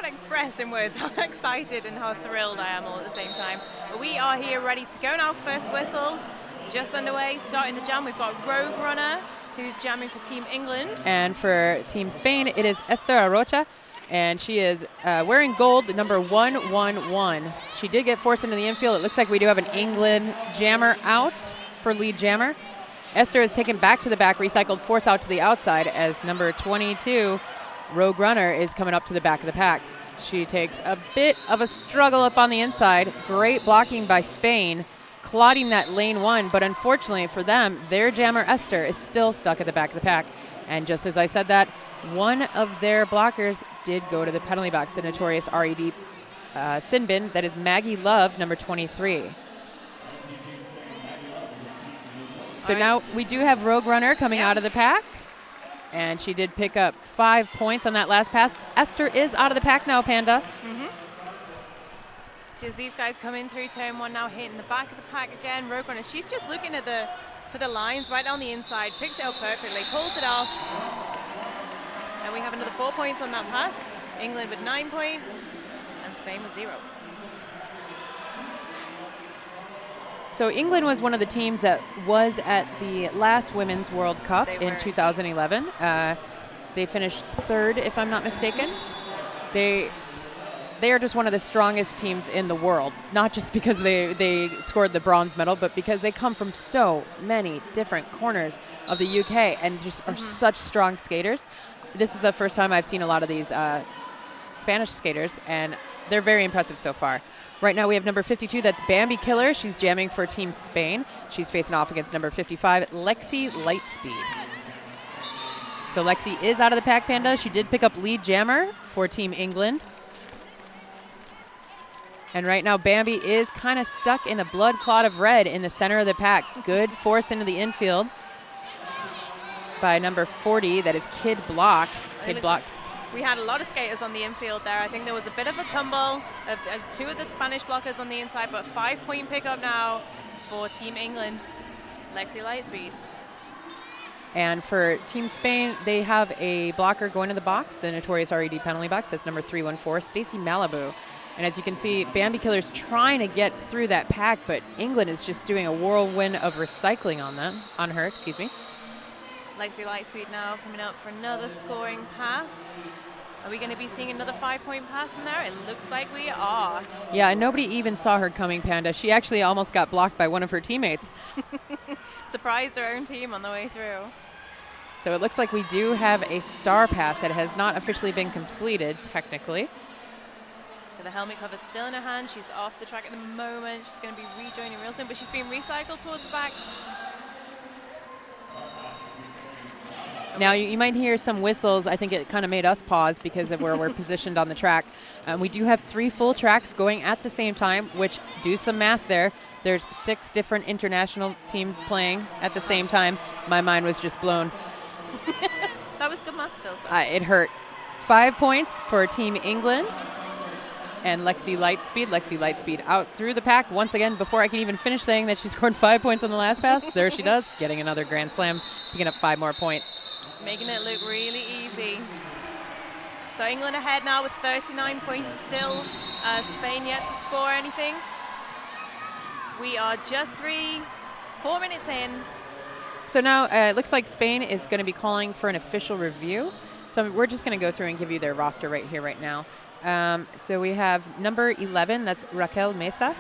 cannot express in words how excited and how thrilled I am all at the same time. But we are here ready to go now. First whistle just underway, starting the jam. We've got Rogue Runner, who's jamming for Team England. And for Team Spain, it is Esther Arocha, and she is wearing gold, number 111. She did get forced into the infield. It looks like we do have an England jammer out for lead jammer. Esther is taken back to the back, recycled, force out to the outside as number 22, Rogue Runner, is coming up to the back of the pack. She takes a bit of a struggle up on the inside. Great blocking by Spain, clotting that lane one, but unfortunately for them, their jammer Esther is still stuck at the back of the pack. And just as I said that, one of their blockers did go to the penalty box, the notorious RED sin bin. That is Maggie Love, number 23. So now we do have Rogue Runner coming out of the pack, and she did pick up 5 points on that last pass. Esther is out of the pack now, Panda. So as these guys come in through turn one now, hitting the back of the pack again. Rogue Runner, she's just looking at for the lines right down the inside, picks it up perfectly, pulls it off. And we have another 4 points on that pass. England with 9 points, and Spain with 0. So England was one of the teams that was at the last Women's World Cup in 2011. They finished third, if I'm not mistaken. They are just one of the strongest teams in the world, not just because they scored the bronze medal, but because they come from so many different corners of the UK and just are such strong skaters. This is the first time I've seen a lot of these Spanish skaters, and they're very impressive so far. Right now we have number 52, that's Bambi Killer. She's jamming for Team Spain. She's facing off against number 55, Lexi Lightspeed. So Lexi is out of the pack, Panda. She did pick up lead jammer for Team England. And right now Bambi is kind of stuck in a blood clot of red in the center of the pack. Good force into the infield by number 40, that is Kid Block. Kid Block. We had a lot of skaters on the infield there. I think there was a bit of a tumble of two of the Spanish blockers on the inside, but 5 point pickup now for Team England, Lexi Lightspeed. And for Team Spain, they have a blocker going to the box, the notorious RED penalty box. That's number 314, Stacy Malibu. And as you can see, Bambi Killer's trying to get through that pack, but England is just doing a whirlwind of recycling on her. Lexi Lightspeed now coming up for another scoring pass. Are we going to be seeing another 5 point pass in there? It looks like we are. Yeah, and nobody even saw her coming, Panda. She actually almost got blocked by one of her teammates. Surprised her own team on the way through. So it looks like we do have a star pass that has not officially been completed, technically. The helmet cover still in her hand. She's off the track at the moment. She's going to be rejoining real soon, but she's being recycled towards the back. Now, you might hear some whistles. I think it kind of made us pause because of where we're positioned on the track. We do have 3 full tracks going at the same time, which, do some math there. There's 6 different international teams playing at the same time. My mind was just blown. That was good math skills, though. It hurt. 5 points for Team England. And Lexi Lightspeed out through the pack. Once again, before I can even finish saying that she scored 5 points on the last pass, there she does, getting another Grand Slam, picking up 5 more points. Making it look really easy. So England ahead now with 39 points still. Spain yet to score anything. We are just 4 minutes in. So now it looks like Spain is going to be calling for an official review. So we're just going to go through and give you their roster right here, right now. So we have number 11, that's Raquel Mesa.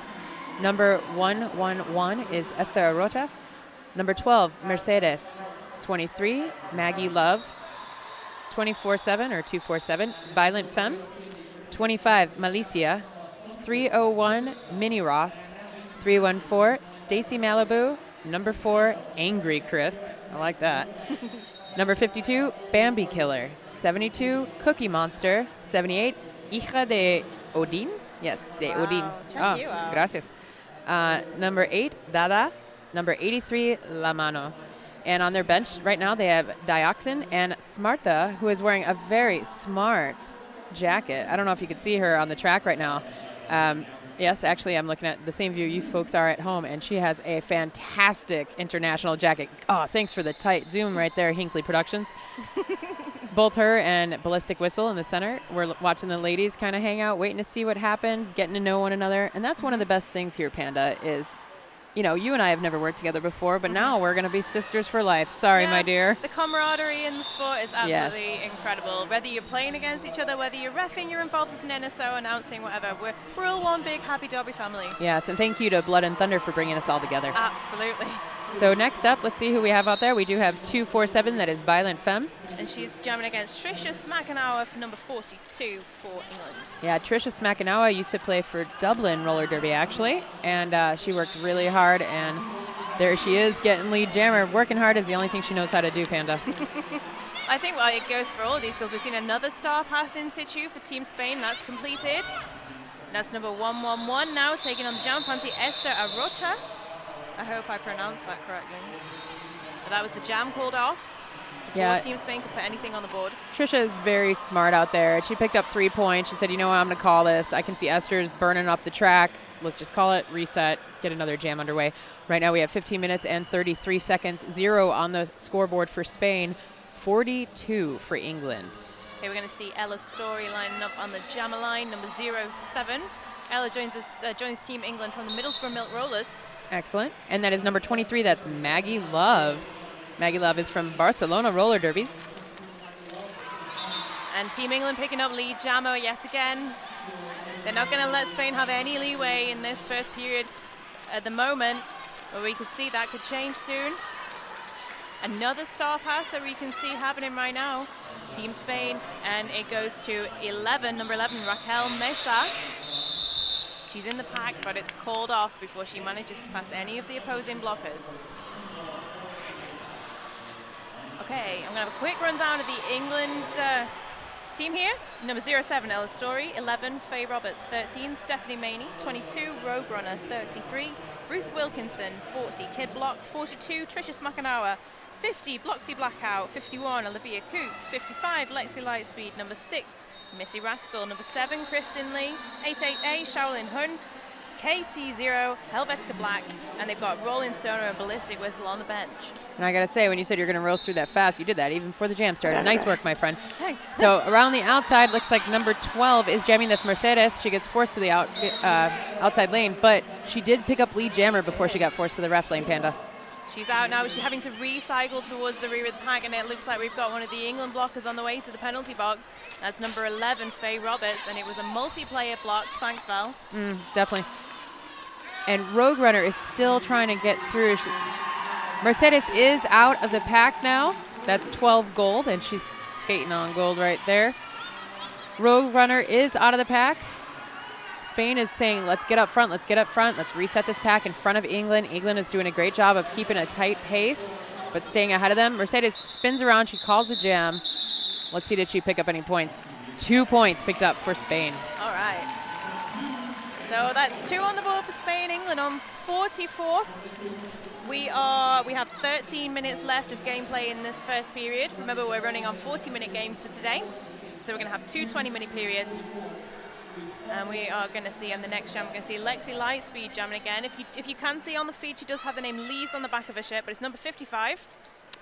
Number 111 is Esther Arota. Number 12, Mercedes. 23, Maggie Love. 24/7 or 247, Violent Femme. 25, Malicia. 301, Minnie Ross. 314, Stacy Malibu. Number 4, Angry Chris. I like that. Number 52, Bambi Killer. 72, Cookie Monster. 78, Hija de Odin. Yes, de Odin. Check you out. Gracias. Number 8, Dada. Number 83, La Mano. And on their bench right now, they have Dioxin and Smarta, who is wearing a very smart jacket. I don't know if you could see her on the track right now. Yes, actually, I'm looking at the same view you folks are at home, and she has a fantastic international jacket. Oh, thanks for the tight zoom right there, Hinkley Productions. Both her and Ballistic Whistle in the center. We're watching the ladies kind of hang out, waiting to see what happened, getting to know one another. And that's one of the best things here, Panda, is, you know, you and I have never worked together before, but now we're going to be sisters for life. Sorry, my dear. The camaraderie in the sport is absolutely incredible. Whether you're playing against each other, whether you're reffing, you're involved with an NSO, announcing, whatever. We're all one big happy derby family. Yes, and thank you to Blood and Thunder for bringing us all together. Absolutely. So next up, let's see who we have out there. We do have 247, that is Violent Femme. And she's jamming against Trisha Smackenauer for number 42 for England. Yeah, Trisha Smackenauer used to play for Dublin Roller Derby, actually. And she worked really hard, and there she is getting lead jammer. Working hard is the only thing she knows how to do, Panda. I think it goes for all of these because we've seen another star pass in situ for Team Spain. That's completed. That's number 111 now, taking on the jam panty Esther Arrocha. I hope I pronounced that correctly. But that was the jam called off. Before Team Spain could put anything on the board. Trisha is very smart out there. She picked up 3 points. She said, you know what, I'm going to call this. I can see Esther's burning up the track. Let's just call it, reset, get another jam underway. Right now we have 15 minutes and 33 seconds. 0 on the scoreboard for Spain, 42 for England. Okay, we're going to see Ella Story lining up on the jammer line, number 07. Ella joins Team England from the Middlesbrough Milk Rollers. Excellent. And that is number 23. That's Maggie Love. Maggie Love is from Barcelona Roller Derbies. And Team England picking up lead jammer yet again. They're not going to let Spain have any leeway in this first period at the moment, but we can see that could change soon. Another star pass that we can see happening right now. Team Spain, and it goes to 11, number 11, Raquel Mesa. She's in the pack, but it's called off before she manages to pass any of the opposing blockers. Okay, I'm going to have a quick rundown of the England team here. Number 07, Ella Story. 11, Faye Roberts. 13, Stephanie Maney. 22, Rogue Runner. 33, Ruth Wilkinson. 40, Kid Block. 42, Trisha Smackenauer. 50, Bloxy Blackout. 51, Olivia Coop. 55, Lexi Lightspeed. Number 6, Missy Rascal. Number 7, Kristen Lee. 88A, Shaolin Hun. KT0, Helvetica Black, and they've got Rolling Stoner and Ballistic Whistle on the bench. And I got to say, when you said you're going to roll through that fast, you did that even before the jam started. Nice work, my friend. Thanks. So around the outside, looks like number 12 is jamming. That's Mercedes. She gets forced to the outside lane, but she did pick up lead jammer before she got forced to the ref lane, Panda. She's out now. She's having to recycle towards the rear of the pack, and it looks like we've got one of the England blockers on the way to the penalty box. That's number 11, Faye Roberts, and it was a multiplayer block. Thanks, Val. Definitely. And Rogue Runner is still trying to get through. Mercedes is out of the pack now. That's 12 gold, and she's skating on gold right there. Rogue Runner is out of the pack. Spain is saying, let's get up front, let's get up front. Let's reset this pack in front of England. England is doing a great job of keeping a tight pace, but staying ahead of them. Mercedes spins around, she calls a jam. Let's see, did she pick up any points? 2 points picked up for Spain. All right. So that's 2 on the board for Spain. England on 44. We have 13 minutes left of gameplay in this first period. Remember, we're running on 40-minute games for today. So we're going to have 2 20-minute periods. And we are going to see on the next jam, we're going to see Lexi Lightspeed jamming again. If you can see on the feed, she does have the name Lee's on the back of her shirt, but it's number 55.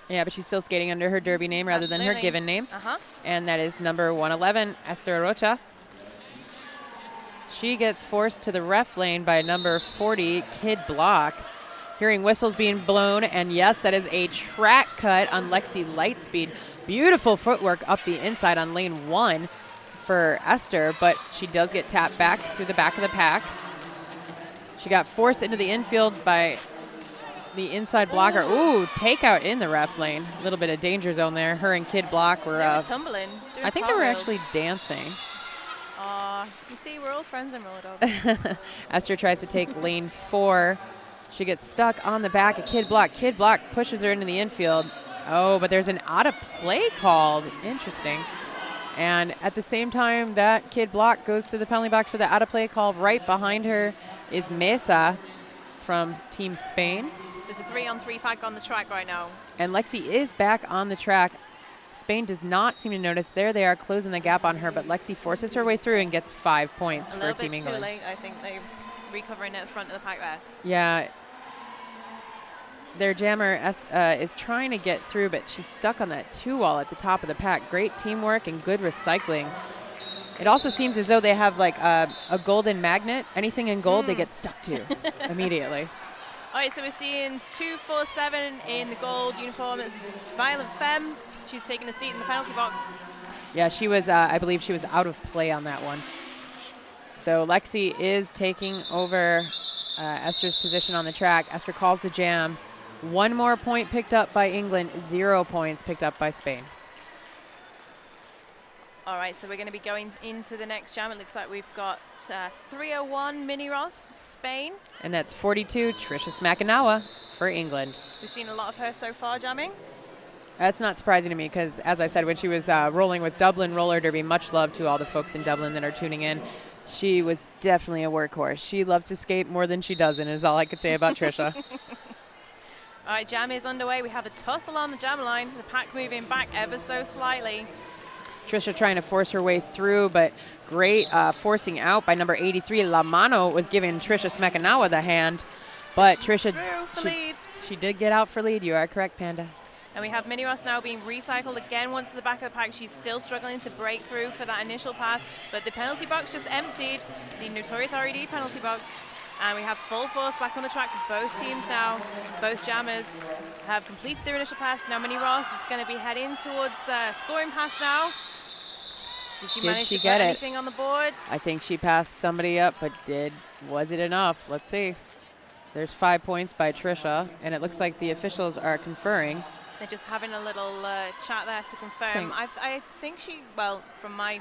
Yeah, but she's still skating under her derby name rather than her given name. And that is number 111, Esther Rocha. She gets forced to the ref lane by number 40, Kid Block. Hearing whistles being blown, and yes, that is a track cut on Lexi Lightspeed. Beautiful footwork up the inside on lane 1 for Esther, but she does get tapped back through the back of the pack. She got forced into the infield by the inside blocker. Ooh, takeout in the ref lane. A little bit of danger zone there. Her and Kid Block were tumbling. I think they were actually dancing. You see, we're all friends in roller derby. Esther tries to take lane 4. She gets stuck on the back of Kid Block. Kid Block pushes her into the infield. Oh, but there's an out of play called. Interesting. And at the same time that Kid Block goes to the penalty box for the out of play call, right behind her is Mesa from Team Spain. So it's a 3-on-3 pack on the track right now. And Lexi is back on the track. Spain does not seem to notice. There they are closing the gap on her, but Lexi forces her way through and gets 5 points for Team England. A little bit too late. I think they recovering at the front of the pack there. Yeah. Their jammer is trying to get through, but she's stuck on that 2-wall at the top of the pack. Great teamwork and good recycling. It also seems as though they have like a golden magnet. Anything in gold they get stuck to immediately. All right, so we're seeing 247 in the gold uniform. It's Violent Femme. She's taking a seat in the penalty box. Yeah, she was, I believe she was out of play on that one. So Lexi is taking over Esther's position on the track. Esther calls the jam. 1 more point picked up by England, 0 points picked up by Spain. All right, so we're going to be going into the next jam. It looks like we've got 301 Mini Ross for Spain. And that's 42, Tricia Smakanawa for England. We've seen a lot of her so far jamming. That's not surprising to me because, as I said, when she was rolling with Dublin Roller Derby, much love to all the folks in Dublin that are tuning in, she was definitely a workhorse. She loves to skate more than she doesn't, is all I could say about Tricia. All right, jam is underway. We have a tussle on the jam line. The pack moving back ever so slightly. Tricia trying to force her way through, but great forcing out by number 83. La Mano was giving Tricia Smakanawa the hand, but Tricia, she did get out for lead. You are correct, Panda. And we have Mini Ross now being recycled again once to the back of the pack. She's still struggling to break through for that initial pass, but the penalty box just emptied, the notorious RED penalty box. And we have full force back on the track for both teams now. Both jammers have completed their initial pass. Now Mini Ross is going to be heading towards scoring pass now. Did she manage to get anything on the board? I think she passed somebody up, but was it enough? Let's see. There's 5 points by Tricia, and it looks like the officials are conferring. They're just having a little chat there to confirm. I think she, well, from my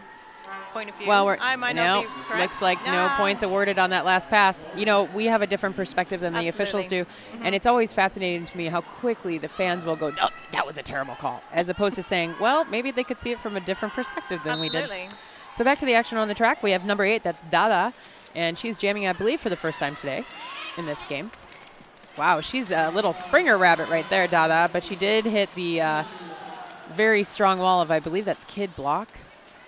point of view, I might not be correct. Looks like no points awarded on that last pass. You know, we have a different perspective than the officials do, and it's always fascinating to me how quickly the fans will go, "Oh, that was a terrible call," as opposed to saying, well, maybe they could see it from a different perspective than we did. So back to the action on the track. We have number 8, that's Dada, and she's jamming, I believe, for the first time today in this game. Wow, she's a little Springer rabbit right there, Dada, but she did hit the very strong wall of, I believe that's Kid Block.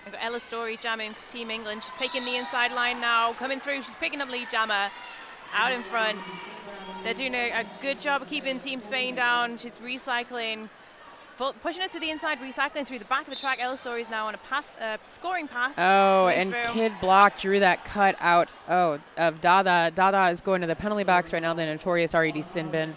We've got Ella Story jamming for Team England. She's taking the inside line now, coming through. She's picking up lead jammer out in front. They're doing a good job of keeping Team Spain down. She's recycling, pushing it to the inside, recycling through the back of the track. Ella Story is now on a scoring pass. Oh, and Kid Block drew that cut out of Dada. Dada is going to the penalty box right now, the notorious RED sin bin.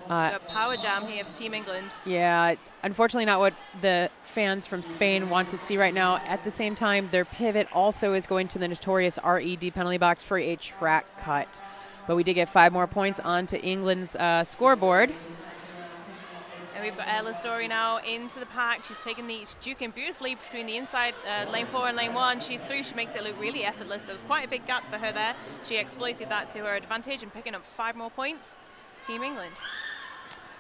So a power jam here for Team England. Yeah, unfortunately not what the fans from Spain want to see right now. At the same time, their pivot also is going to the notorious RED penalty box for a track cut. But we did get 5 more points onto England's scoreboard. And we've got Ella Story now into the pack. She's taking she's juking beautifully between the inside lane 4 and lane 1. She's through. She makes it look really effortless. There was quite a big gap for her there. She exploited that to her advantage and picking up 5 more points. Team England.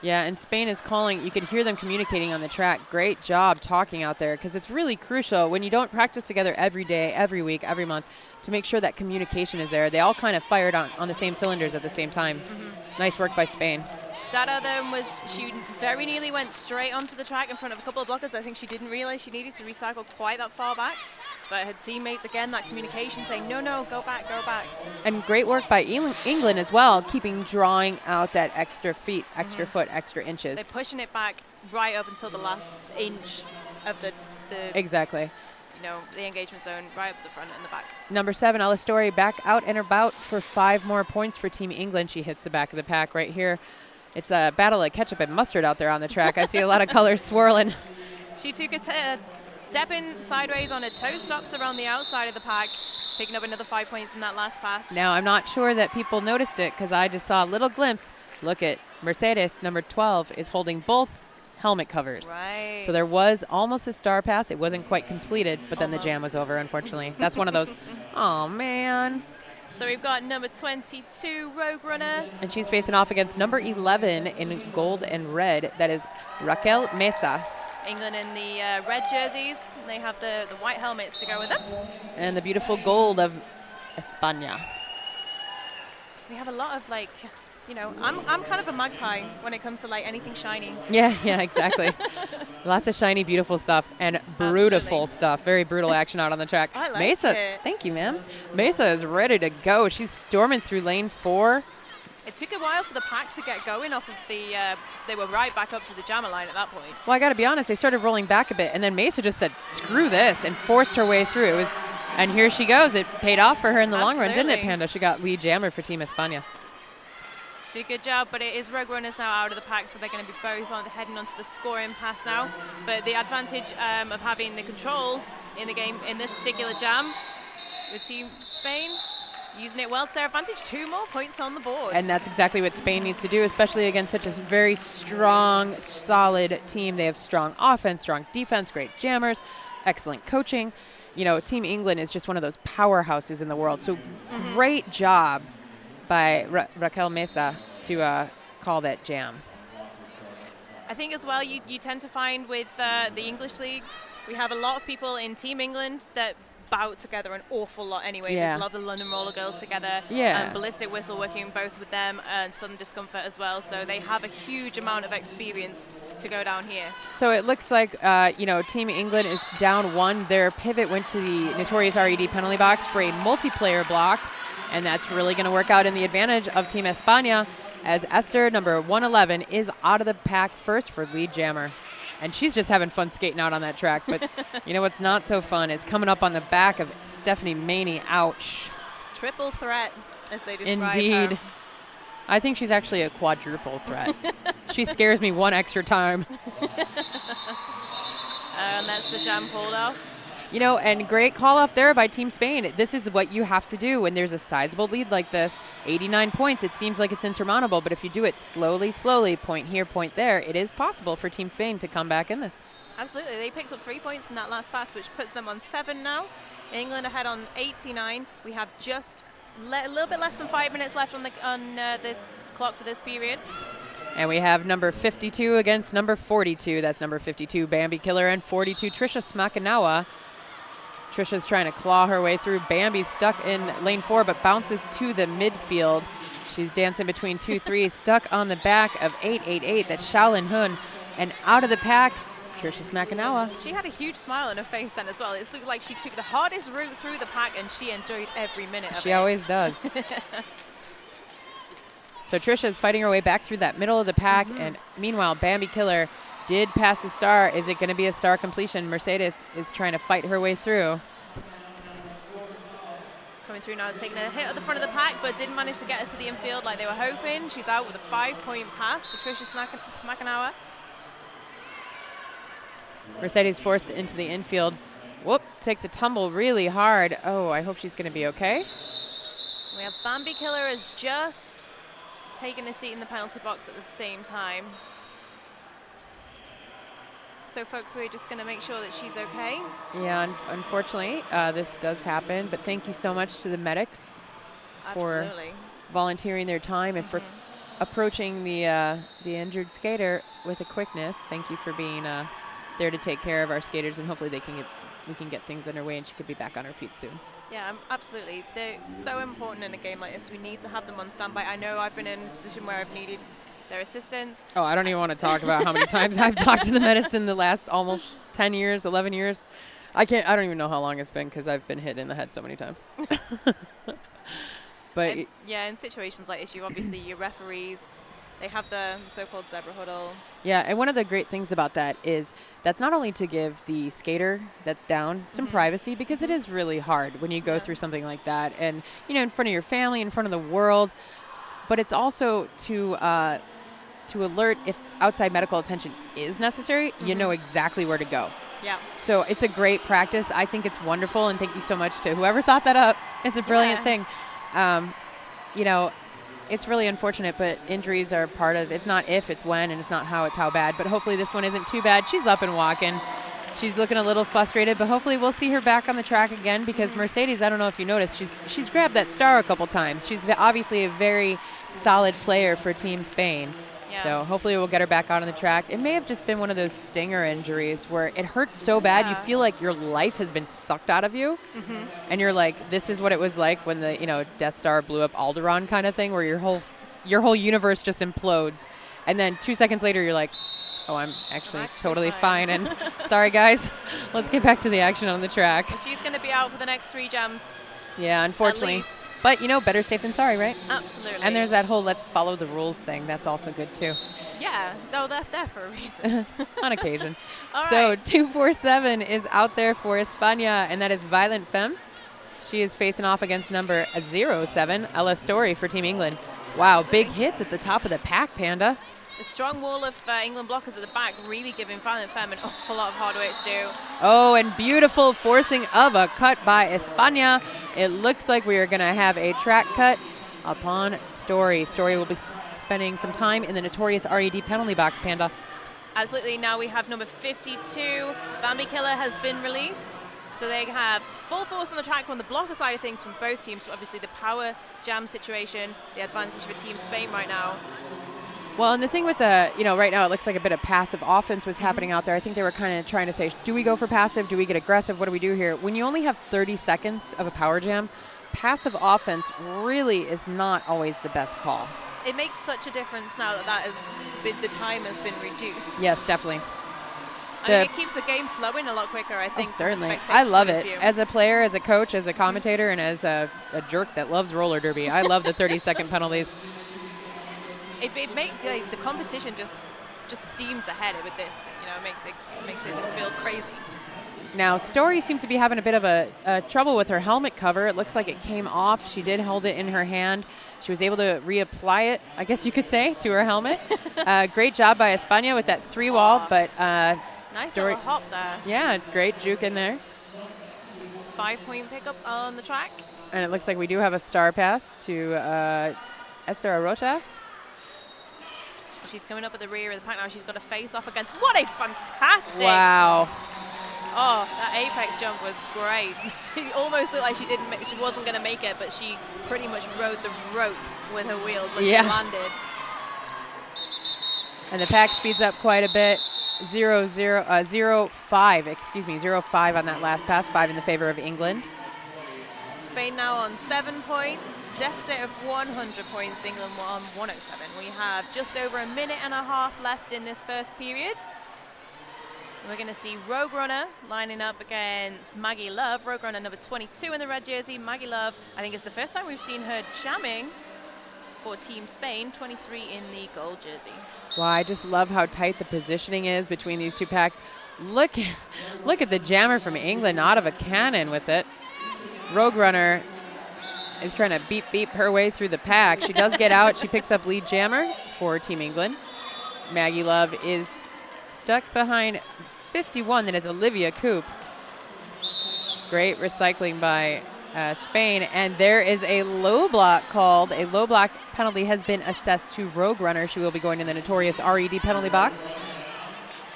Yeah, and Spain is calling. You could hear them communicating on the track. Great job talking out there, because it's really crucial when you don't practice together every day, every week, every month, to make sure that communication is there. They all kind of fired on the same cylinders at the same time. Nice work by Spain. Dada then she very nearly went straight onto the track in front of a couple of blockers. I think she didn't realize she needed to recycle quite that far back. But her teammates, again, that communication saying, no, go back, go back. And great work by England as well, drawing out that extra feet, extra foot, extra inches. They're pushing it back right up until the last inch of the exactly. The engagement zone, right up at the front and the back. Number 7, Ella Story, back out and about for 5 more points for Team England. She hits the back of the pack right here. It's a battle of ketchup and mustard out there on the track. I see a lot of colors swirling. She took a stepping sideways on her toe stops around the outside of the pack, picking up another 5 points in that last pass. Now, I'm not sure that people noticed it because I just saw a little glimpse. Look at Mercedes, number 12, is holding both helmet covers. Right. So there was almost a star pass. It wasn't quite completed, but then the jam was over, unfortunately. That's one of those, oh, man. So we've got number 22, Rogue Runner. And she's facing off against number 11 in gold and red. That is Raquel Mesa. England in the red jerseys. They have the white helmets to go with them. And the beautiful gold of España. We have a lot of you know, I'm kind of a magpie when it comes to like anything shiny. Yeah, exactly. Lots of shiny, beautiful stuff and brutal stuff. Very brutal action out on the track. I like Mesa, it. thank you, ma'am. Mesa is ready to go. She's storming through lane 4. It took a while for the pack to get going off of the, they were right back up to the jammer line at that point. Well, I got to be honest, they started rolling back a bit, and then Mesa just said, screw this, and forced her way through. And here she goes. It paid off for her in the long run, didn't it, Panda? She got lead jammer for Team España. She did a good job, but it is Rogue Runners now out of the pack, so they're going to be both heading onto the scoring pass now. But the advantage of having the control in the game in this particular jam with Team Spain, using it well to their advantage. 2 more points on the board. And that's exactly what Spain needs to do, especially against such a very strong, solid team. They have strong offense, strong defense, great jammers, excellent coaching. You know, Team England is just one of those powerhouses in the world. So great job by Raquel Mesa to call that jam. I think as well, you tend to find with the English leagues, we have a lot of people in Team England that bout together an awful lot anyway. Yeah. There's a lot of the London Roller Girls together. Yeah. And Ballistic Whistle working both with them and Southern Discomfort as well. So they have a huge amount of experience to go down here. So it looks like, you know, Team England is down 1. Their pivot went to the Notorious RED penalty box for a multiplayer block. And that's really going to work out in the advantage of Team España, as Esther, number 111, is out of the pack first for lead jammer. And she's just having fun skating out on that track. But you know what's not so fun is coming up on the back of Stephanie Maney. Ouch. Triple threat, as they describe Indeed. her. I think she's actually a quadruple threat. She scares me one extra time. And that's the jam pulled off. You know, and great call off there by Team Spain. This is what you have to do when there's a sizable lead like this. 89 points, it seems like it's insurmountable, but if you do it slowly, point here, point there, it is possible for Team Spain to come back in this. Absolutely. They picked up 3 points in that last pass, which puts them on 7 now. England ahead on 89. We have just a little bit less than 5 minutes left on the clock for this period. And we have number 52 against number 42. That's number 52, Bambi Killer, and 42, Trisha Smakanawa. Trisha's trying to claw her way through. Bambi's stuck in lane 4, but bounces to the midfield. She's dancing between 2-3, stuck on the back of 888. That's Shaolin Hun. And out of the pack, Trisha Smakanawa. She had a huge smile on her face then as well. It looked like she took the hardest route through the pack, and she enjoyed every minute of it. She always does. So Trisha's fighting her way back through that middle of the pack, and meanwhile, Bambi Killer did pass the star. Is it going to be a star completion? Mercedes is trying to fight her way through. Coming through now, taking a hit at the front of the pack, but didn't manage to get her to the infield like they were hoping. She's out with a 5-point pass for Trisha Smakanawa. Mercedes forced into the infield. Whoop, takes a tumble really hard. Oh, I hope she's going to be okay. We have Bambi Killer has just taken a seat in the penalty box at the same time. So, folks, we're just going to make sure that she's okay. Yeah, unfortunately, this does happen. But thank you so much to the medics for volunteering their time and for approaching the injured skater with a quickness. Thank you for being there to take care of our skaters, and hopefully we can get things underway and she could be back on her feet soon. Yeah, absolutely. They're so important in a game like this. We need to have them on standby. I know I've been in a position where I've needed their assistance. Oh, I don't even want to talk about how many times I've talked to the medics in the last almost 10 years, 11 years. I don't even know how long it's been because I've been hit in the head so many times. But yeah, in situations like this, obviously your referees, they have the so-called zebra huddle. Yeah, and one of the great things about that is that's not only to give the skater that's down some privacy, because it is really hard when you go through something like that and, you know, in front of your family, in front of the world, but it's also to alert if outside medical attention is necessary, you know exactly where to go. Yeah. So it's a great practice. I think it's wonderful, and thank you so much to whoever thought that up. It's a brilliant thing. You know, it's really unfortunate, but injuries are part of, it's not if, it's when, and it's not how, it's how bad. But hopefully this one isn't too bad. She's up and walking. She's looking a little frustrated, but hopefully we'll see her back on the track again, because Mercedes, I don't know if you noticed, she's grabbed that star a couple times. She's obviously a very solid player for Team Spain. Yeah. So hopefully we'll get her back out on the track. It may have just been one of those stinger injuries where it hurts so bad you feel like your life has been sucked out of you. And you're like, this is what it was like when the, Death Star blew up Alderaan kind of thing, where your whole your whole universe just implodes. And then 2 seconds later, you're like, oh, I'm actually totally fine. And sorry, guys, let's get back to the action on the track. Well, she's going to be out for the next 3 jams. Yeah, unfortunately. But, better safe than sorry, right? Absolutely. And there's that whole let's follow the rules thing. That's also good, too. Yeah. No, they're there for a reason. On occasion. All so right. 247 is out there for España, and that is Violent Femme. She is facing off against number 07, Ella Story for Team England. Wow, Absolutely. big hits at the top of the pack, Panda. The strong wall of England blockers at the back really giving Violent Femme an awful lot of hard work to do. Oh, and beautiful forcing of a cut by España. It looks like we are going to have a track cut upon Story. Story will be spending some time in the notorious RED penalty box, Panda. Absolutely. Now we have number 52. Bambi Killer has been released. So they have full force on the track on the blocker side of things from both teams. Obviously, the power jam situation, the advantage for Team Spain right now. Well, and the thing with right now it looks like a bit of passive offense was happening out there. I think they were kind of trying to say, do we go for passive? Do we get aggressive? What do we do here? When you only have 30 seconds of a power jam, passive offense really is not always the best call. It makes such a difference now the time has been reduced. Yes, definitely. I mean, it keeps the game flowing a lot quicker, I think. Oh, certainly. From a I love it. view. As a player, as a coach, as a commentator, and as a jerk that loves roller derby, I love the 30-second penalties. It makes the competition just steams ahead with this. It makes it just feel crazy. Now, Story seems to be having a bit of a trouble with her helmet cover. It looks like it came off. She did hold it in her hand. She was able to reapply it, I guess you could say, to her helmet. Great job by España with that 3-wall, but nice Story, little hop there. Yeah, great juke in there. 5-point pickup on the track. And it looks like we do have a star pass to Esther Arrocha. She's coming up at the rear of the pack now. She's got a face off against. What a fantastic! Wow. Oh, that apex jump was great. She almost looked like she wasn't going to make it, but she pretty much rode the rope with her wheels when she landed. And the pack speeds up quite a bit. 0-5 on that last pass. 5 in the favor of England. Spain now on 7 points, deficit of 100 points, England on 107. We have just over a minute and a half left in this first period. We're going to see Rogue Runner lining up against Maggie Love. Rogue Runner number 22 in the red jersey. Maggie Love, I think it's the first time we've seen her jamming for Team Spain, 23 in the gold jersey. Wow, I just love how tight the positioning is between these two packs. Look at the jammer from England out of a cannon with it. Rogue Runner is trying to beep her way through the pack. She does get out. She picks up lead jammer for Team England. Maggie Love is stuck behind 51. That is Olivia Coop. Great recycling by Spain. And there is a low block called. A low block penalty has been assessed to Rogue Runner. She will be going in the notorious RED penalty box.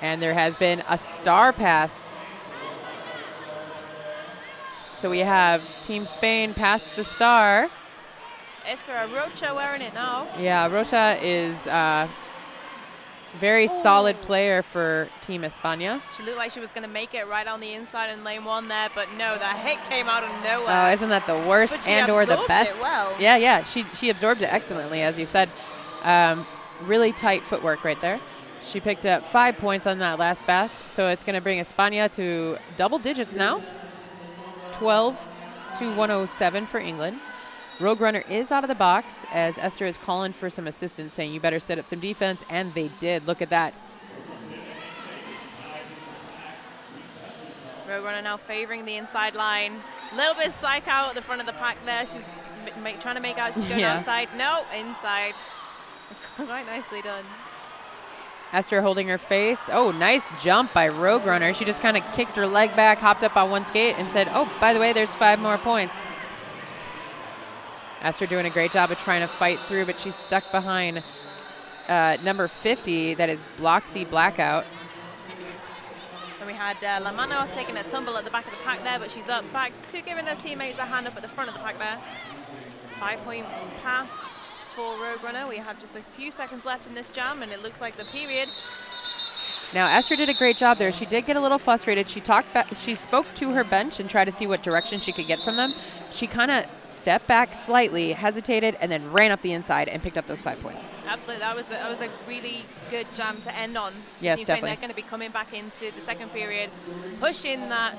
And there has been a star pass. So we have Team Spain past the star. It's Esther Arrocha wearing it now. Yeah, Arrocha is a very solid player for Team España. She looked like she was going to make it right on the inside in lane 1 there, but no, that hit came out of nowhere. Oh, isn't that the worst and or the best? It well. Yeah, she absorbed it excellently, as you said. Really tight footwork right there. She picked up 5 points on that last pass, so it's going to bring España to double digits now. 12 to 107 for England. Rogue Runner is out of the box as Esther is calling for some assistance, saying you better set up some defense, and they did. Look at that. Rogue Runner now favoring the inside line. A little bit of psych out at the front of the pack there. She's trying to make out she's going outside. No, inside. It's quite nicely done. Esther holding her face. Oh, nice jump by Rogue Runner. She just kind of kicked her leg back, hopped up on one skate, and said, oh, by the way, there's 5 more points. Esther doing a great job of trying to fight through, but she's stuck behind number 50. That is Bloxy Blackout. And we had La Mano taking a tumble at the back of the pack there, but she's up back to giving her teammates a hand up at the front of the pack there. 5-point pass for Rogue Runner. We have just a few seconds left in this jam, and it looks like the period Now, Esther did a great job there. She did get a little frustrated. She spoke to her bench and tried to see what direction she could get from them. She kind of stepped back slightly, hesitated, and then ran up the inside and picked up those 5 points. Absolutely. That was a really good jam to end on. Yes, Seems definitely. They're going to be coming back into the second period, pushing that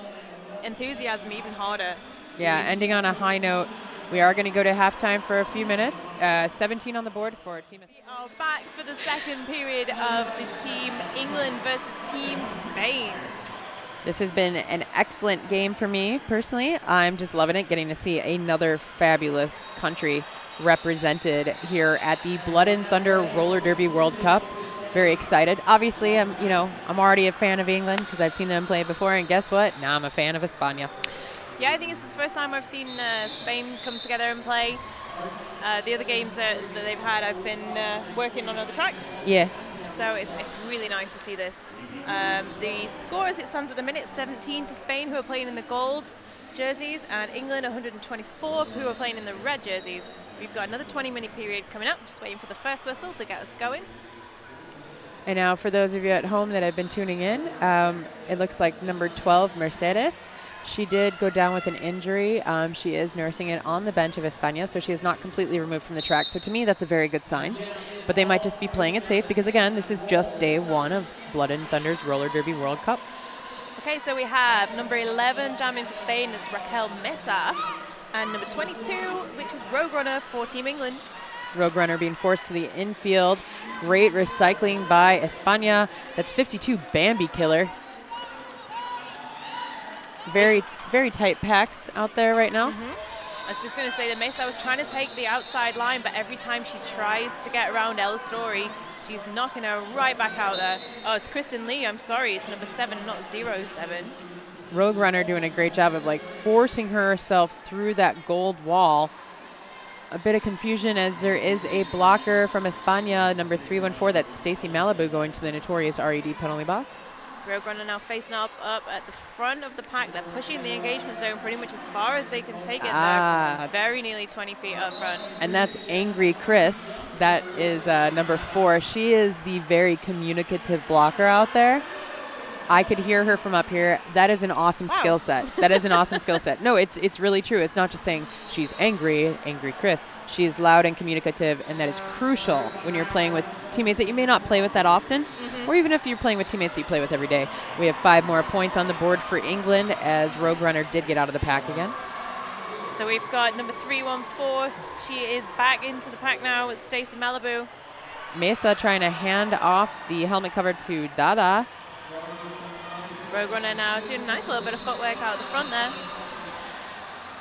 enthusiasm even harder. Yeah, ending on a high note. We are going to go to halftime for a few minutes. 17 on the board for Team. We are back for the second period of the Team England versus Team Spain. This has been an excellent game for me personally. I'm just loving it, getting to see another fabulous country represented here at the Blood and Thunder Roller Derby World Cup. Very excited. Obviously, I'm already a fan of England because I've seen them play before, and guess what? Now I'm a fan of España. Yeah, I think it's the first time I've seen Spain come together and play. The other games that they've had, I've been working on other tracks. Yeah. So it's really nice to see this. The score as it stands at the minute, 17 to Spain, who are playing in the gold jerseys, and England 124, who are playing in the red jerseys. We've got another 20-minute period coming up, just waiting for the first whistle to get us going. And now for those of you at home that have been tuning in, it looks like number 12, Mercedes. She did go down with an injury. She is nursing it on the bench of España, so she is not completely removed from the track. So to me, that's a very good sign. But they might just be playing it safe because, again, this is just day one of Blood and Thunder's Roller Derby World Cup. Okay, so we have number 11 jamming for Spain is Raquel Mesa, and number 22, which is Rogue Runner for Team England. Rogue Runner being forced to the infield. Great recycling by España. That's 52 Bambi Killer. Very, very tight packs out there right now. I was just going to say that Mesa was trying to take the outside line, but every time she tries to get around Ella Story, she's knocking her right back out there. Oh, it's Kristen Lee. I'm sorry. It's number 7, not 07. Rogue Runner doing a great job of forcing herself through that gold wall. A bit of confusion as there is a blocker from España, number 314. That's Stacy Malibu going to the notorious RED penalty box. Rogue Runner now facing up at the front of the pack. They're pushing the engagement zone pretty much as far as they can take it. They're very nearly 20 feet up front. And that's Angry Chris. That is number 4. She is the very communicative blocker out there. I could hear her from up here. That is an awesome skill set. That is an awesome skill set. No, it's really true. It's not just saying she's angry Chris. She's loud and communicative, and that is crucial when you're playing with teammates that you may not play with that often, or even if you're playing with teammates that you play with every day. We have 5 more points on the board for England as Rogue Runner did get out of the pack again. So we've got number 314. She is back into the pack now with Stacy Malibu. Mesa trying to hand off the helmet cover to Dada. Rogue Runner now doing a nice little bit of footwork out the front there.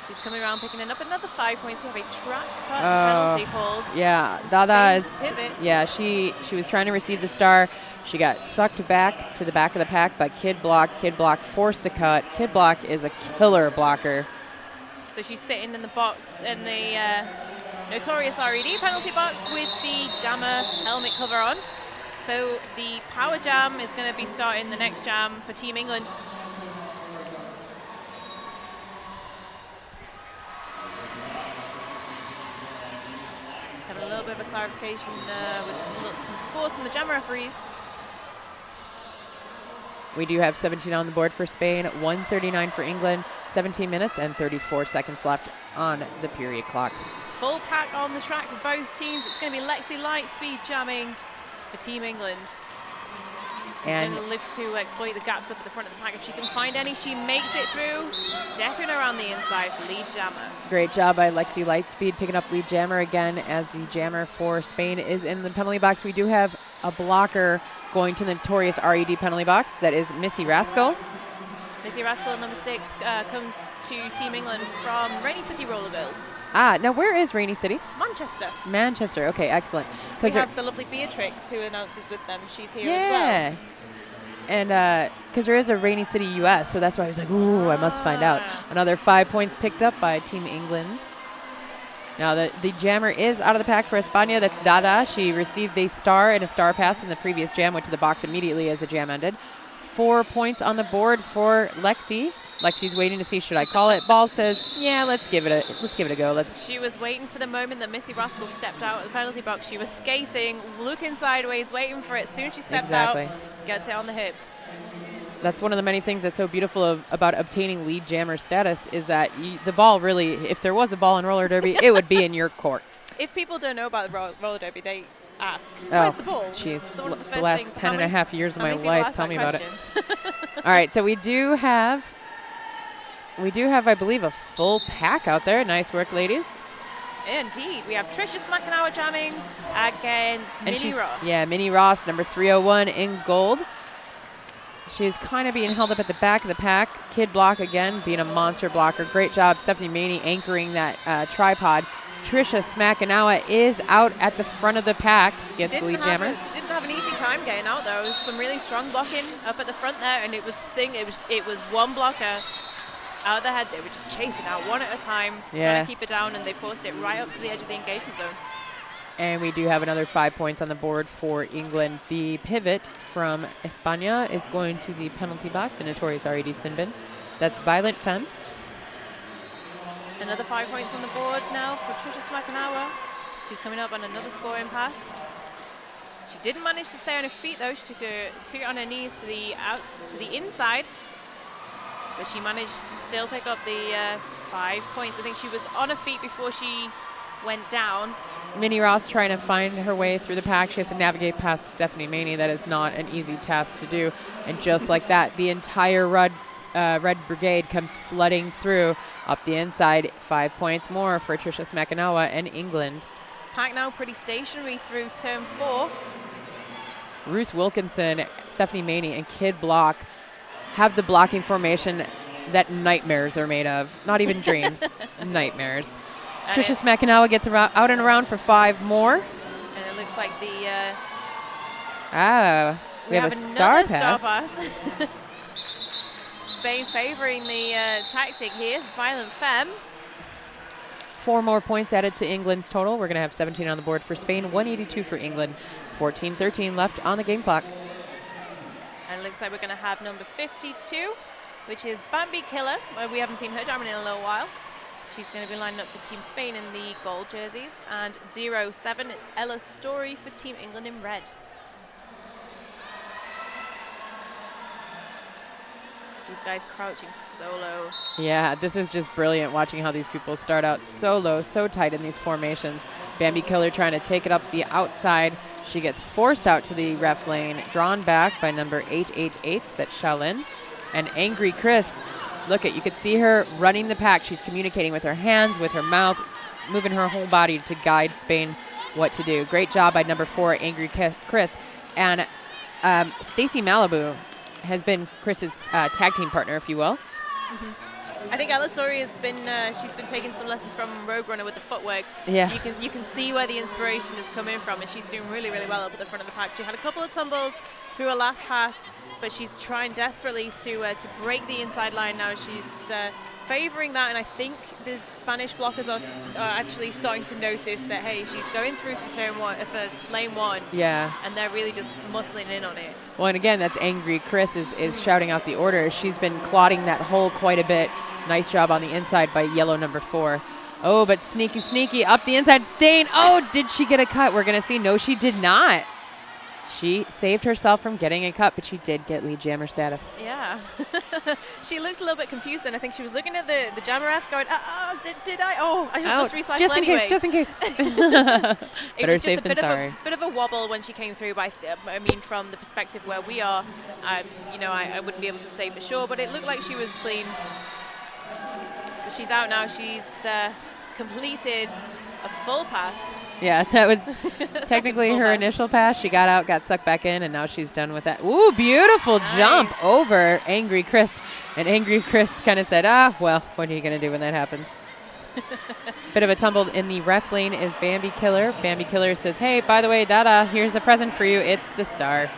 She's coming around picking it up. Another 5 points. We have a track cut penalty called. Yeah, Dada is pivot. Yeah, she was trying to receive the star. She got sucked back to the back of the pack, but Kid Block forced a cut. Kid Block is a killer blocker. So she's sitting in the box in the notorious RED penalty box with the jammer helmet cover on. So the power jam is going to be starting the next jam for Team England. Just having a little bit of a clarification with some scores from the jam referees. We do have 17 on the board for Spain, 139 for England, 17 minutes and 34 seconds left on the period clock. Full pack on the track for both teams. It's going to be Lexi Lightspeed jamming for Team England. She's going to look to exploit the gaps up at the front of the pack. If she can find any, she makes it through, stepping around the inside for lead jammer. Great job by Lexi Lightspeed picking up lead jammer again as the jammer for Spain is in the penalty box. We do have a blocker going to the notorious RED penalty box. That is Missy Rascal. Missy Rascal, number 6, comes to Team England from Rainy City Roller Girls. Now where is Rainy City? Manchester. Manchester. Okay, excellent. We have the lovely Beatrix who announces with them. She's here as well. And because there is a Rainy City, US, so that's why I was like, ooh, I must find out. Another 5 points picked up by Team England. Now the jammer is out of the pack for España. That's Dada. She received a star and a star pass in the previous jam, went to the box immediately as the jam ended. 4 points on the board for Lexi. Lexi's waiting to see, should I call it? Ball says, yeah, let's give it a go. She was waiting for the moment that Missy Rascal stepped out of the penalty box. She was skating, looking sideways, waiting for it. As soon as she steps out, gets it on the hips. That's one of the many things that's so beautiful about obtaining lead jammer status is that the ball really, if there was a ball in roller derby, it would be in your court. If people don't know about the roller derby, they ask, where's the ball? Jeez, the last 10 and a half years of my life, tell me about it. All right, so we do have, I believe, a full pack out there. Nice work, ladies. Indeed. We have Tricia Smackanauer jamming against Minnie Ross. Yeah, Minnie Ross, number 301 in gold. She's kind of being held up at the back of the pack. Kid Block, again, being a monster blocker. Great job, Stephanie Maney anchoring that tripod. Tricia Smackanauer is out at the front of the pack. Gets the lead jammer. She didn't have an easy time getting out, though. It was some really strong blocking up at the front there, and it was one blocker out of the head. They were just chasing out one at a time, trying to keep it down, and they forced it right up to the edge of the engagement zone. And we do have another 5 points on the board for England. The pivot from España is going to the penalty box, the notorious R.A.D. Sinbin. That's Violent Femme. Another 5 points on the board now for Tricia Smackanauer. She's coming up on another scoring pass. She didn't manage to stay on her feet, though. She took it on her knees to the inside. But she managed to still pick up the 5 points. I think she was on her feet before she went down. Minnie Ross trying to find her way through the pack. She has to navigate past Stephanie Maney. That is not an easy task to do. And just like that, the entire Red Brigade comes flooding through up the inside. 5 points more for Tricia Smackanauer and England. Pack now pretty stationary through turn 4. Ruth Wilkinson, Stephanie Maney, and Kid Block have the blocking formation that nightmares are made of. Not even dreams, nightmares. Tricia Smackanauer gets out and around for 5 more. And it looks like the... we have a star pass. Spain favoring the tactic here. Violent Femme. 4 more points added to England's total. We're going to have 17 on the board for Spain, 182 for England, 14-13 left on the game clock. And it looks like we're going to have number 52, which is Bambi Killer. We haven't seen her jamming in a little while. She's going to be lining up for Team Spain in the gold jerseys. And 07, it's Ella Story for Team England in red. These guys crouching so low. Yeah, this is just brilliant watching how these people start out so low, so tight in these formations. Bambi Killer trying to take it up the outside. She gets forced out to the ref lane, drawn back by number 888, that's Shaolin. And Angry Chris, look at, you could see her running the pack. She's communicating with her hands, with her mouth, moving her whole body to guide Spain what to do. Great job by number 4, Angry Chris. And Stacy Malibu has been Chris's tag team partner, if you will. I think Ella Story has been she's been taking some lessons from Rogue Runner with the footwork. Yeah. You can see where the inspiration is coming from, and she's doing really, really well up at the front of the pack. She had a couple of tumbles through her last pass, but she's trying desperately to break the inside line now. She's favoring that, and I think the Spanish blockers are actually starting to notice that, hey, she's going through for lane 1. Yeah. And they're really just muscling in on it. Well, and again, that's Angry Chris is shouting out the order. She's been clotting that hole quite a bit. Nice job on the inside by yellow number 4. Oh, but sneaky up the inside. Stain. Oh, did she get a cut? We're going to see. No, she did not. She saved herself from getting a cut, but she did get lead jammer status. Yeah. She looked a little bit confused, and I think she was looking at the jammer ref going, did I? Oh, I just recycled just in anyway. Just in case. It was just a bit of a wobble when she came through. I mean, from the perspective where we are, I wouldn't be able to say for sure, but it looked like she was clean. But she's out now. She's completed a full pass. Yeah, that was technically her initial pass. She got out, got sucked back in, and now she's done with that. Ooh, beautiful jump over Angry Chris. And Angry Chris kind of said, well, what are you going to do when that happens? Bit of a tumble in the ref lane is Bambi Killer. Bambi Killer says, hey, by the way, Dada, here's a present for you. It's the star.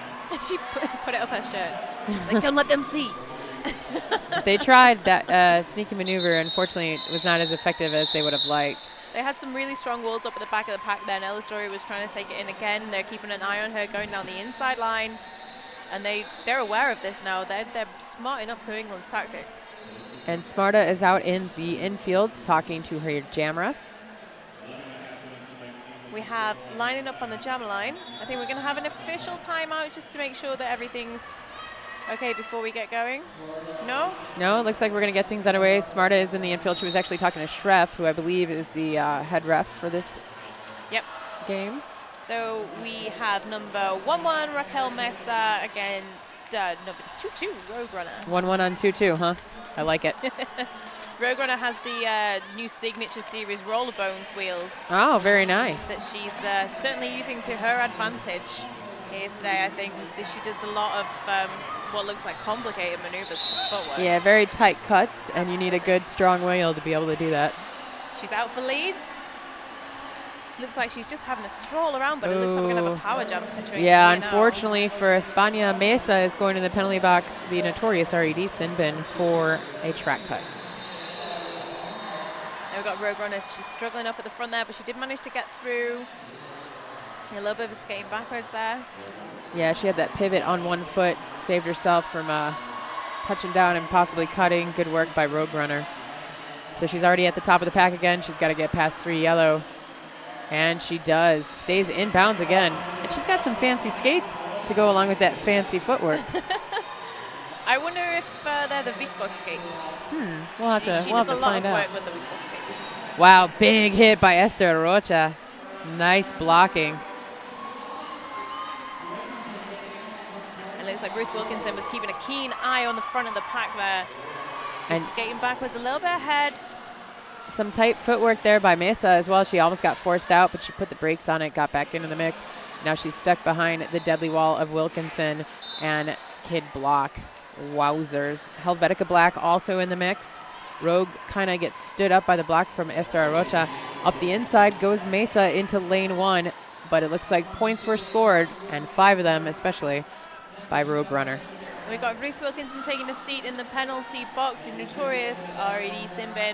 She put it up her shirt. She's like, don't let them see. They tried that sneaky maneuver. Unfortunately, it was not as effective as they would have liked. They had some really strong walls up at the back of the pack then. Ella Story was trying to take it in again. They're keeping an eye on her going down the inside line. And they're aware of this now. They're smarting up to England's tactics. And Smarta is out in the infield talking to her jam ref. We have lining up on the jam line. I think we're going to have an official timeout just to make sure that everything's okay before we get going. No? No, it looks like we're going to get things underway. Smarta is in the infield. She was actually talking to Schreff, who I believe is the head ref for this game. So we have number 11, Raquel Mesa, against number 22, Rogue Runner. 1-1 on 2-2, huh? I like it. Rogue Runner has the new Signature Series Roller Bones wheels. Oh, very nice. That she's certainly using to her advantage here today, I think. She does a lot of what looks like complicated maneuvers for footwork. Yeah, very tight cuts, and you need a good, strong wheel to be able to do that. She's out for lead. She looks like she's just having a stroll around, but it looks like we're going to have a power jump situation. Yeah, unfortunately for España, Mesa is going to the penalty box, the notorious RED Sinbin, for a track cut. Now we've got Rogue Runner. She's struggling up at the front there, but she did manage to get through. A little bit of a skating backwards there. Yeah, she had that pivot on one foot, saved herself from touching down and possibly cutting. Good work by Rogue Runner. So she's already at the top of the pack again. She's got to get past 3 yellow. And she does. Stays in bounds again. And she's got some fancy skates to go along with that fancy footwork. I wonder if they're the Vico skates. We'll have to find out. She does a lot of work with the Vico skates. Wow, big hit by Esther Rocha. Nice blocking. It looks like Ruth Wilkinson was keeping a keen eye on the front of the pack there. Just skating backwards a little bit ahead. Some tight footwork there by Mesa as well. She almost got forced out, but she put the brakes on it, got back into the mix. Now she's stuck behind the deadly wall of Wilkinson and Kid Block. Wowzers. Helvetica Black also in the mix. Rogue kind of gets stood up by the block from Esther Arocha. Up the inside goes Mesa into lane 1, but it looks like points were scored, and 5 of them especially, by Rogue Runner. We've got Ruth Wilkinson taking a seat in the penalty box, the notorious RED Sinbin.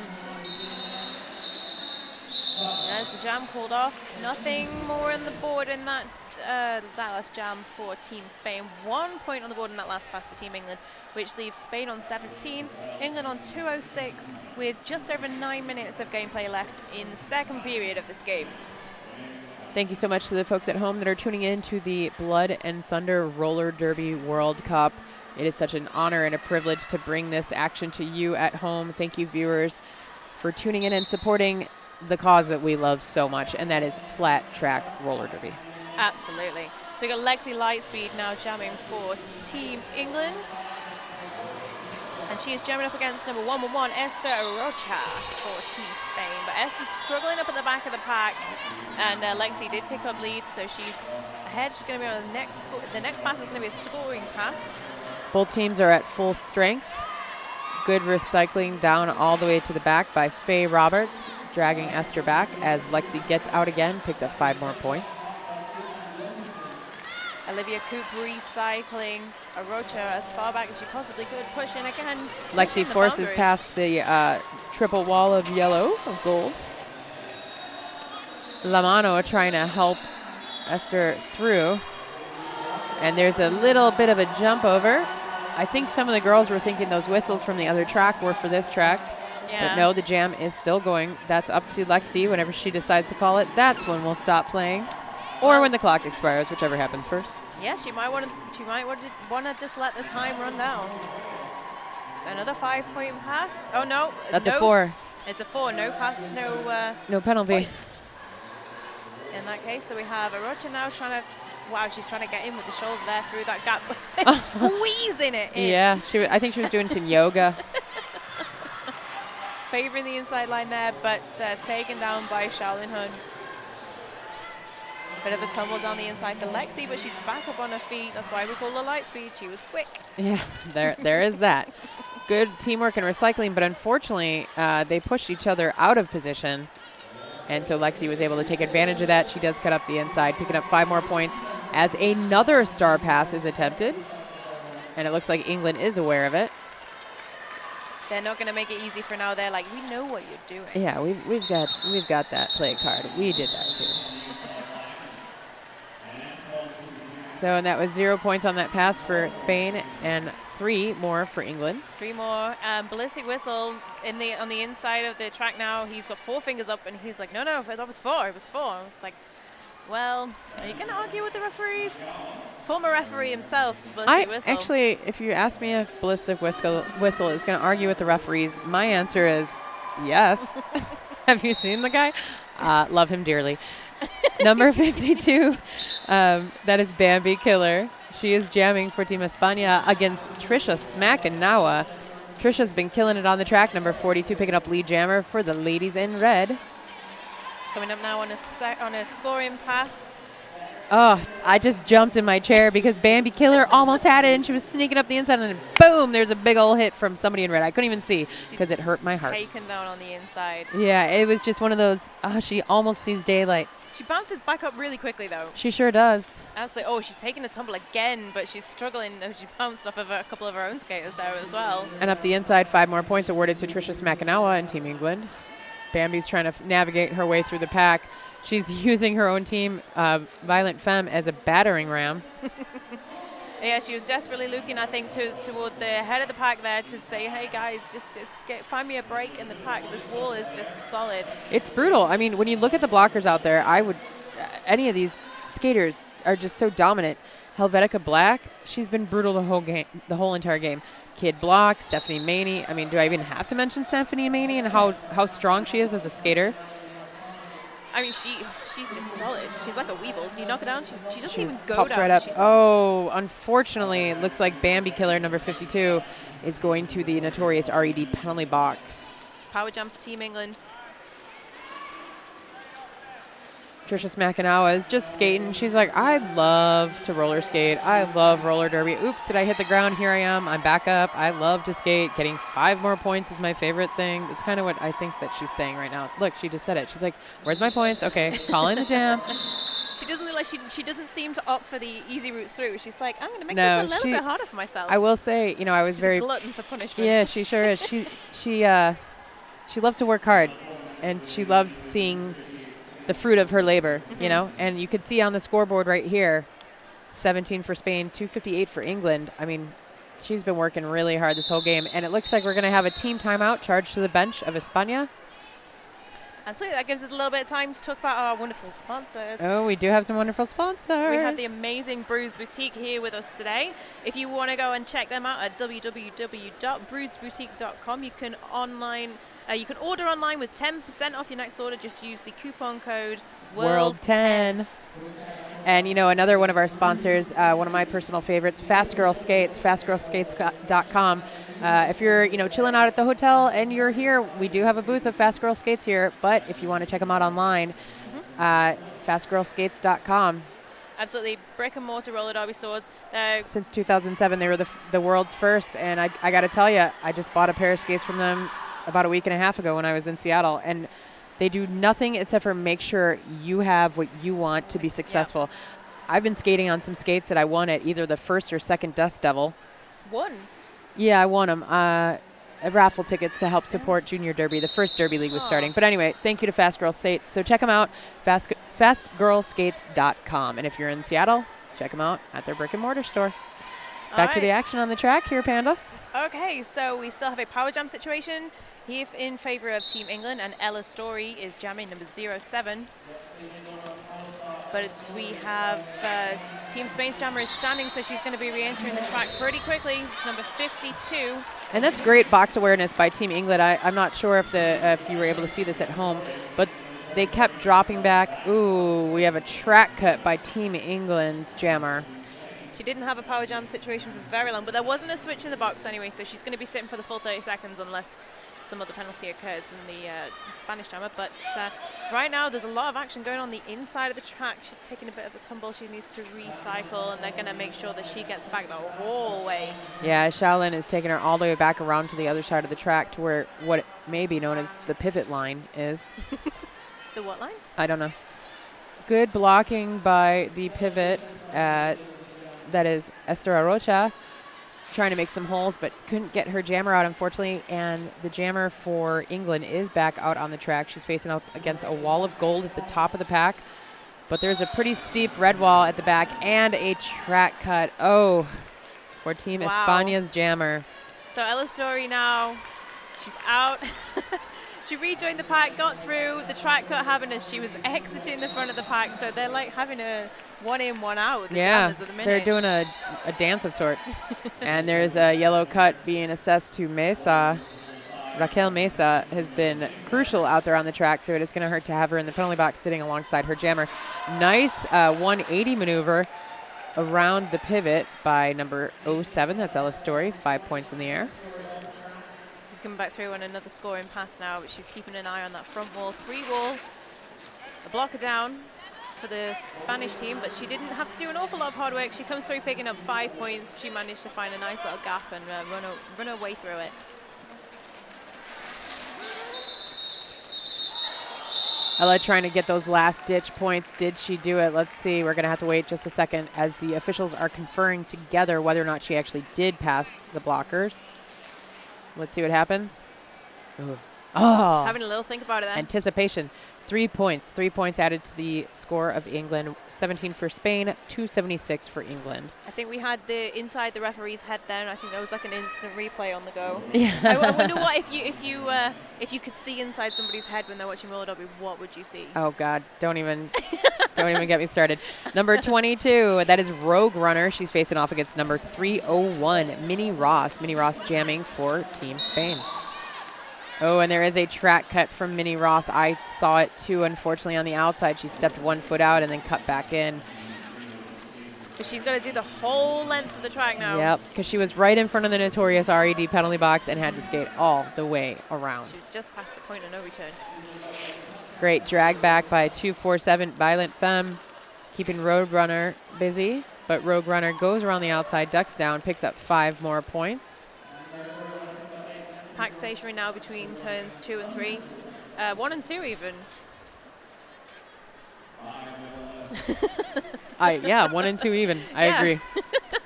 There's the jam called off. Nothing more on the board in that last jam for Team Spain. 1 point on the board in that last pass for Team England, which leaves Spain on 17, England on 206, with just over 9 minutes of gameplay left in the second period of this game. Thank you so much to the folks at home that are tuning in to the Blood and Thunder Roller Derby World Cup. It is such an honor and a privilege to bring this action to you at home. Thank you, viewers, for tuning in and supporting the cause that we love so much, and that is flat track roller derby. Absolutely. So we've got Lexi Lightspeed now jamming for Team England. And she is jamming up against number 111, Esther Arocha for Team Spain. But Esther's struggling up at the back of the pack, and Lexi did pick up lead, so she's ahead. She's going to be on the next pass is going to be a scoring pass. Both teams are at full strength. Good recycling down all the way to the back by Faye Roberts, dragging Esther back as Lexi gets out again, picks up 5 more points. Olivia Coop recycling Arocha as far back as she possibly could, pushing again. Lexi forces past the triple wall of yellow, of gold. Lamano trying to help Esther through. And there's a little bit of a jump over. I think some of the girls were thinking those whistles from the other track were for this track. Yeah. But no, the jam is still going. That's up to Lexi. Whenever she decides to call it, that's when we'll stop playing. Or when the clock expires, whichever happens first. Yeah, she might want to just let the time run down. Another 5-point pass. Oh no, that's a 4. It's a 4. No pass, no penalty. Point. In that case, so we have Arocha now trying to. Wow, she's trying to get in with the shoulder there through that gap, squeezing it in. Yeah, I think she was doing some yoga. Favoring the inside line there, but taken down by Shaolin Hun. Bit of a tumble down the inside for Lexi, but she's back up on her feet. That's why we call her Lightspeed. She was quick. Yeah, there is that. Good teamwork and recycling, but unfortunately, they pushed each other out of position. And so Lexi was able to take advantage of that. She does cut up the inside, picking up 5 more points as another star pass is attempted. And it looks like England is aware of it. They're not going to make it easy for now. They're like, we know what you're doing. Yeah, we've got that play card. We did that too. So, and that was 0 points on that pass for Spain and 3 more for England. 3 more. Ballistic Whistle on the inside of the track now. He's got 4 fingers up, and he's like, no, that was 4. It was 4. It's like, well, are you going to argue with the referees? Former referee himself, Ballistic Whistle. Actually, if you ask me if Ballistic Whistle is going to argue with the referees, my answer is yes. Have you seen the guy? Love him dearly. Number 52, that is Bambi Killer. She is jamming for Team España against Trisha Smackanawa. Trisha's been killing it on the track. Number 42 picking up lead jammer for the ladies in red. Coming up now on a scoring pass. Oh, I just jumped in my chair because Bambi Killer almost had it, and she was sneaking up the inside, and then boom, there's a big old hit from somebody in red. I couldn't even see because it hurt my heart. Taken down on the inside. Yeah, it was just one of those, she almost sees daylight. She bounces back up really quickly, though. She sure does. I was like, she's taking a tumble again, but she's struggling. She bounced off of a couple of her own skaters there as well. And up the inside, 5 more points awarded to Trisha Smackanawa and Team England. Bambi's trying to navigate her way through the pack. She's using her own team, Violent Femme, as a battering ram. Yeah, she was desperately looking, I think, toward the head of the pack there to say, hey, guys, just find me a break in the pack. This wall is just solid. It's brutal. I mean, when you look at the blockers out there, any of these skaters are just so dominant. Helvetica Black, she's been brutal the whole entire game. Kid Block, Stephanie Maney. I mean, do I even have to mention Stephanie Maney and how strong she is as a skater? I mean, she's just solid. She's like a Weeble. You knock her down, she doesn't even go pops down. Right up. Unfortunately, it looks like Bambi Killer, number 52, is going to the notorious RED penalty box. Power jump for Team England. Trisha Smackanawa is just skating. She's like, I love to roller skate. I love roller derby. Oops, did I hit the ground? Here I am. I'm back up. I love to skate. Getting 5 more points is my favorite thing. It's kind of what I think that she's saying right now. Look, she just said it. She's like, where's my points? Okay, calling the jam. She doesn't look like she doesn't seem to opt for the easy routes through. She's like, I'm going to make this a little bit harder for myself. I will say, I was she's very a glutton for punishment. Yeah, she sure is. She loves to work hard, and she loves seeing the fruit of her labor, and you could see on the scoreboard right here, 17 for Spain, 258 for England. I mean, she's been working really hard this whole game, and it looks like we're going to have a team timeout charged to the bench of España. Absolutely. That gives us a little bit of time to talk about our wonderful sponsors. Oh, we do have some wonderful sponsors. We have the amazing Bruise Boutique here with us today. If you want to go and check them out at www.bruiseboutique.com, you can order online with 10% off your next order. Just use the coupon code WORLD10. And, another one of our sponsors, one of my personal favorites, Fast Girl Skates, fastgirlskates.com. If you're, chilling out at the hotel and you're here, we do have a booth of Fast Girl Skates here. But if you want to check them out online, fastgirlskates.com. Absolutely. Brick and mortar roller derby stores. Since 2007, they were the world's first. And I got to tell you, I just bought a pair of skates from them about a week and a half ago when I was in Seattle, and they do nothing except for make sure you have what you want to be successful. Yep. I've been skating on some skates that I won at either the first or second Dust Devil. Won? Yeah, I won them. Raffle tickets to help support Junior Derby. The first Derby League was starting. But anyway, thank you to Fast Girl Skates. So check them out, fastgirlskates.com. And if you're in Seattle, check them out at their brick and mortar store. Back to the action on the track here, Panda. Okay, so we still have a power jam situation here in favor of Team England, and Ella Story is jamming number 07. But we have Team Spain's jammer is standing, so she's going to be re-entering the track pretty quickly. It's number 52. And that's great box awareness by Team England. I'm not sure if you were able to see this at home, but they kept dropping back. Ooh, we have a track cut by Team England's jammer. She didn't have a power jam situation for very long, but there wasn't a switch in the box anyway, so she's going to be sitting for the full 30 seconds unless some other penalty occurs from the Spanish jammer. But right now there's a lot of action going on the inside of the track. She's taking a bit of a tumble. She needs to recycle, and they're going to make sure that she gets back the whole way. Yeah, Shaolin is taking her all the way back around to the other side of the track to where what may be known as the pivot line is. The what line? I don't know. Good blocking by the pivot. That is Esther Arocha, trying to make some holes, but couldn't get her jammer out, unfortunately. And the jammer for England is back out on the track. She's facing up against a wall of gold at the top of the pack. But there's a pretty steep red wall at the back and a track cut. Oh, for Team España's jammer. So Ella Story now, she's out. She rejoined the pack, got through. The track cut happened as she was exiting the front of the pack. So they're like having a one in, one out. The jammers at the minute. They're doing a dance of sorts. And there's a yellow cut being assessed to Mesa. Raquel Mesa has been crucial out there on the track, so it is going to hurt to have her in the penalty box sitting alongside her jammer. Nice 180 maneuver around the pivot by number 07. That's Ella Story, 5 points in the air. She's coming back through on another scoring pass now, but she's keeping an eye on that front wall. 3 wall, a blocker down for the Spanish team, but she didn't have to do an awful lot of hard work. She comes through picking up 5 points. She managed to find a nice little gap and run her way through it. Ella trying to get those last ditch points. Did she do it? Let's see. We're going to have to wait just a second as the officials are conferring together whether or not she actually did pass the blockers. Let's see what happens. Ooh. Oh, Just having a little think about it then. Anticipation. 3 points. 3 points added to the score of England. 17 for Spain, 276 for England. I think we had the inside the referee's head then. I think that was like an instant replay on the go. Yeah. I wonder what if you could see inside somebody's head when they're watching roller derby, what would you see? Oh God, don't even get me started. Number 22, that is Rogue Runner. She's facing off against number 301, Minnie Ross. Minnie Ross jamming for Team Spain. Oh, and there is a track cut from Minnie Ross. I saw it too, unfortunately, on the outside. She stepped 1 foot out and then cut back in. But she's got to do the whole length of the track now. Yep, because she was right in front of the notorious RED penalty box and had to skate all the way around. She just passed the point of no return. Great drag back by 247 Violent Femme, keeping Rogue Runner busy. But Rogue Runner goes around the outside, ducks down, picks up 5 more points. Pack stationary now between turns 2 and 3. 1 and 2 even. Yeah, 1 and 2 even. I agree.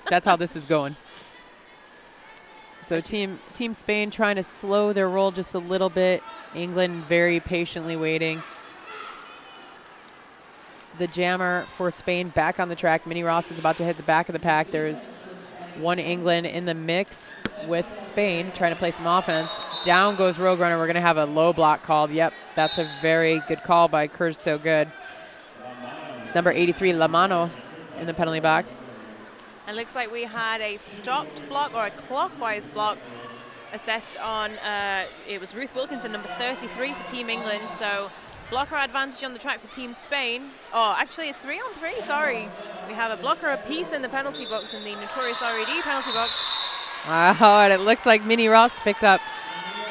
That's how this is going. So Team Spain trying to slow their roll just a little bit. England very patiently waiting. The jammer for Spain back on the track. Minnie Ross is about to hit the back of the pack. There's one England in the mix with Spain trying to play some offense. Down goes Rogue Runner. We're going to have a low block called. Yep, that's a very good call by Kurz So Good. It's number 83, La Mano, in the penalty box. And looks like we had a stopped block or a clockwise block assessed on, it was Ruth Wilkinson, number 33 for Team England. So blocker advantage on the track for Team Spain. Oh, actually it's 3 on 3, sorry. We have a blocker apiece in the penalty box in the notorious RED penalty box. Wow, and it looks like Minnie Ross picked up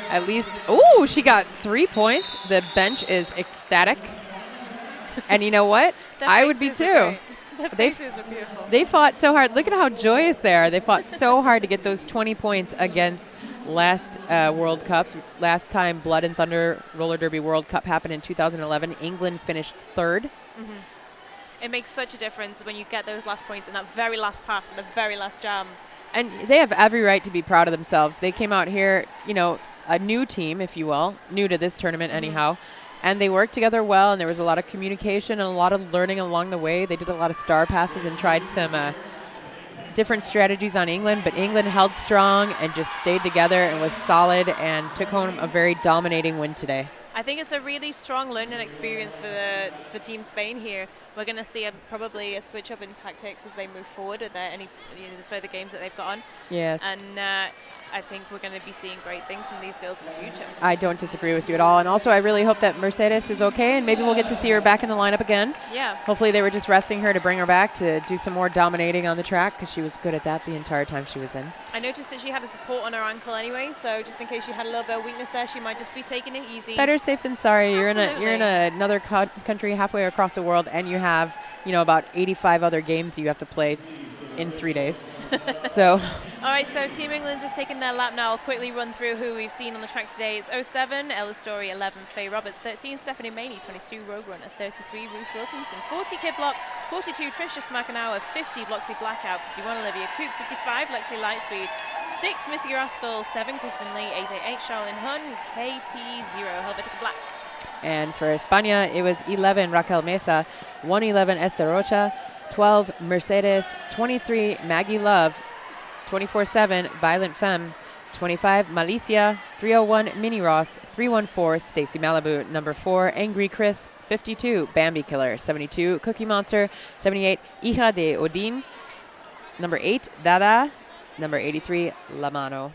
at least, ooh, she got 3 points. The bench is ecstatic. And you know what? I would be too. Their faces are beautiful. They fought so hard. Look at how joyous they are. They fought so hard to get those 20 points against last World Cups. Last time Blood and Thunder Roller Derby World Cup happened in 2011. England finished 3rd. Mm-hmm. It makes such a difference when you get those last points in that very last pass and the very last jam. And they have every right to be proud of themselves. They came out here, you know, a new team, if you will, new to this tournament anyhow. And they worked together well, and there was a lot of communication and a lot of learning along the way. They did a lot of star passes and tried some different strategies on England, but England held strong and just stayed together and was solid and took home a very dominating win today. I think it's a really strong learning experience for Team Spain here. We're going to see probably a switch up in tactics as they move forward with any the further games that they've got on. Yes. And I think we're going to be seeing great things from these girls in the future. I don't disagree with you at all. And also, I really hope that Mercedes is okay, and maybe we'll get to see her back in the lineup again. Yeah. Hopefully they were just resting her to bring her back to do some more dominating on the track, because she was good at that the entire time she was in. I noticed that she had a support on her ankle anyway, so just in case she had a little bit of weakness there, she might just be taking it easy. Better safe than sorry. Absolutely. You're in another country halfway across the world, and you have, you know, about 85 other games you have to play in 3 days. So. All right, so Team England just taking their lap now. I'll quickly run through who we've seen on the track today. It's 07, Ella Story, 11, Faye Roberts, 13, Stephanie Maney, 22, Rogue Runner, 33, Ruth Wilkinson, 40, Kid Block, 42, Trisha Smackanauer, 50, Bloxy Blackout, 51, Olivia Coop, 55, Lexi Lightspeed, 6, Missy Rascal, 7, Kristen Lee, 888, Charlene Hun, KT0, Helvetica Black. And for España, it was 11 Raquel Mesa, 111 Esther Rocha, 12 Mercedes, 23 Maggie Love, 24-7 Violent Femme, 25 Malicia, 301 Minnie Ross, 314 Stacy Malibu, number 4 Angry Chris, 52 Bambi Killer, 72 Cookie Monster, 78 Hija de Odin, number 8 Dada, number 83 La Mano.